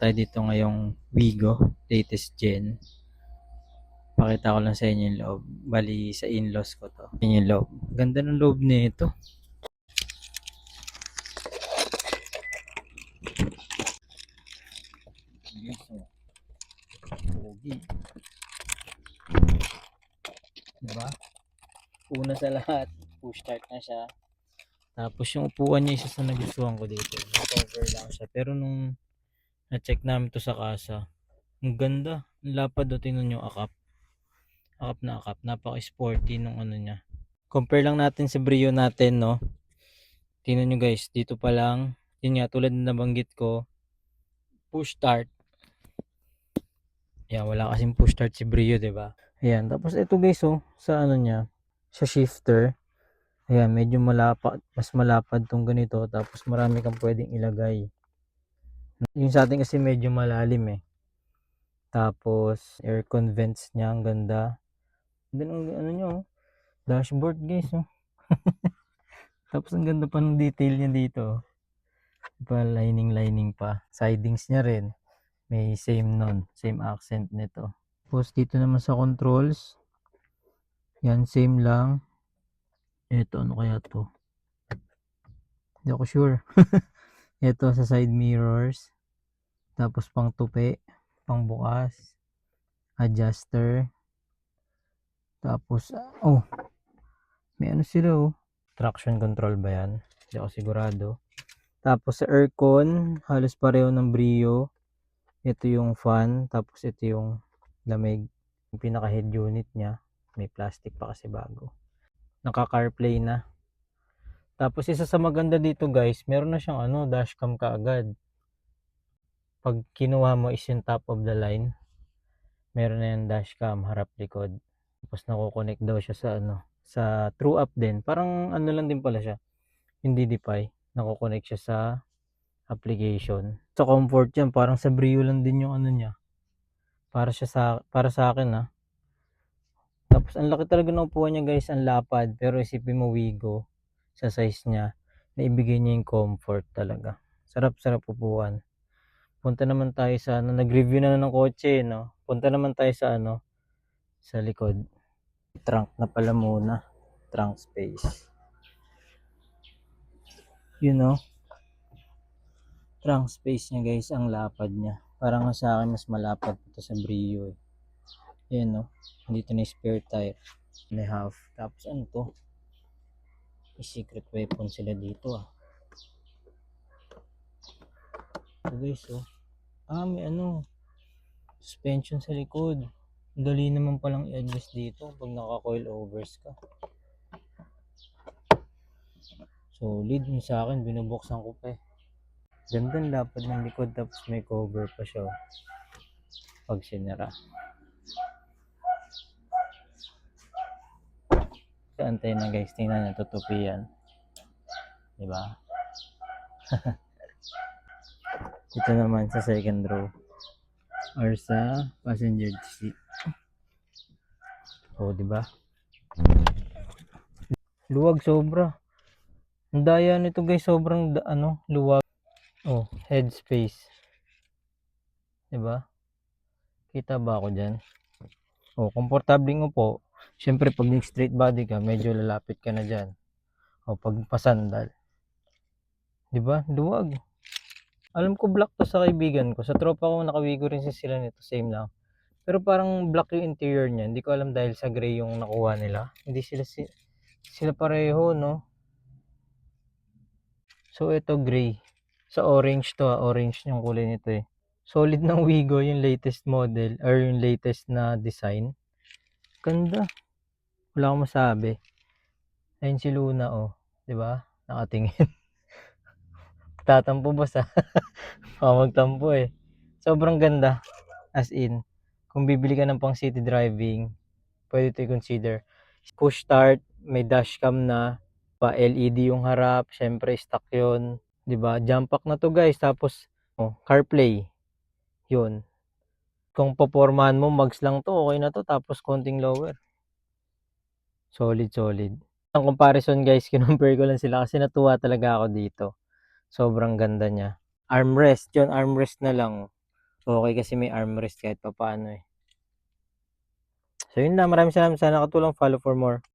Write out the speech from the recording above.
Tayo dito ngayong Wigo, latest gen. Pakita ko lang sa inyo yung loob. Bali, sa in-laws ko to. Yun yung loob. Ganda ng loob nito. Yes, oh. Pogi. Diba? Una sa lahat, push start na siya. Tapos yung upuan niya, isa sa nagustuhan ko dito. Cover lang siya. Pero nung na-check namin to sa kasa, ang ganda. Ang lapad do, tingnan nyo, akap. Akap na akap. Napaka-sporty nung ano niya. Compare lang natin sa Brio natin, no? Tingnan nyo guys, dito pa lang. Yun nga, tulad na nabanggit ko, push start. Yan, wala kasing push start si Brio, 'di ba? Ayan, tapos ito guys, oh, sa ano niya, sa shifter. Ayan, medyo malapad, mas malapad tong ganito, tapos marami kang pwedeng ilagay. Yung sa atin kasi medyo malalim eh. Tapos aircon vents niya, ang ganda. Then ang ano niya, oh, dashboard guys, oh. Tapos ang ganda pa ng detail niya dito, oh. Pa lining pa. Sidings niya rin. May same accent nito. Tapos dito naman sa controls, yan same lang. Ito ano kaya to? Hindi ako sure. Ito sa side mirrors. Tapos pang tupi, pang bukas, adjuster. Tapos oh, may ano sila oh. Traction control ba yan? Hindi ako sigurado. Tapos sa aircon, halos pareho ng Brio. Ito yung fan, tapos ito yung lamig. Yung pinaka head unit niya, may plastic pa kasi bago. Naka-CarPlay na. Tapos isa sa maganda dito guys, meron na siyang ano, dashcam kaagad. Pag kinuha mo is yung top of the line, meron na yung dashcam harap likod. Tapos nako-connect daw siya sa ano, sa TrueUp din. Parang ano lang din pala siya, hindi DPI. Nako-connect siya sa application. Sa comfort yan, parang sa Brio lang din yung ano niya. Para sa akin ah. Tapos ang laki talaga ng upuan niya guys, ang lapad. Pero isipin mo Wigo sa size niya, na ibigay niya yung comfort talaga. Sarap upuan. Punta naman tayo sa ano, nag-review na ng kotse, no? Punta naman tayo sa ano, sa likod. Trunk na pala muna. Trunk space. You know, trunk space niya guys, ang lapad niya. Parang sa akin mas malapad ito sa Brio eh. Yan no, dito na spare tire. May half. Tapos ano to? May secret weapon sila dito ah. So guys oh. Ah, may ano, suspension sa likod. Dali naman palang i-adjust dito pag naka-coil overs ka. Solid yung sa akin, binubuksan ko pa eh. Ganda ng lapad ng likod tapos may cover pa siya pag sinara. So antay na guys, tingnan nyo, tutupi yan. Diba? Ito naman sa second row or sa passenger seat. Oh, diba? Luwag sobra. Ang daya nito guys, sobrang ano, luwag. Oh, head space. Diba? Kita ba ako dyan? Oh, komportabling upo. Siyempre pag straight body ka, medyo lalapit ka na dyan. O pag pasandal. Diba? Luwag. Alam ko black to sa kaibigan ko. Sa tropa ko nakawigo rin sila nito. Same lang. Pero parang black yung interior niya. Hindi ko alam dahil sa gray yung nakuha nila. Hindi sila pareho, no? So ito gray. Sa orange to, orange yung kulay nito eh. Solid ng Wigo yung latest model or yung latest na design. Ganda. Wala akong masabi. Ayun si Luna oh. 'Di ba? Nakatingin. Tatampo boss ah. Magtampo eh. Sobrang ganda. As in, kung bibili ka ng pang city driving, pwede ito i-consider. Push start, may dashcam na, pa LED yung harap, syempre stock yun. 'Di ba? Jump pack na to guys. Tapos, oh, CarPlay. Yun. Kung popormahan mo, mags lang to, okay na to. Tapos konting lower. Solid. Ang comparison guys, kinumpare ko lang sila kasi natuwa talaga ako dito. Sobrang ganda niya. Armrest, yun, armrest na lang. Okay kasi may armrest kahit papaano, eh. So yun lang, maraming salamat sa nakatulong. Follow for more.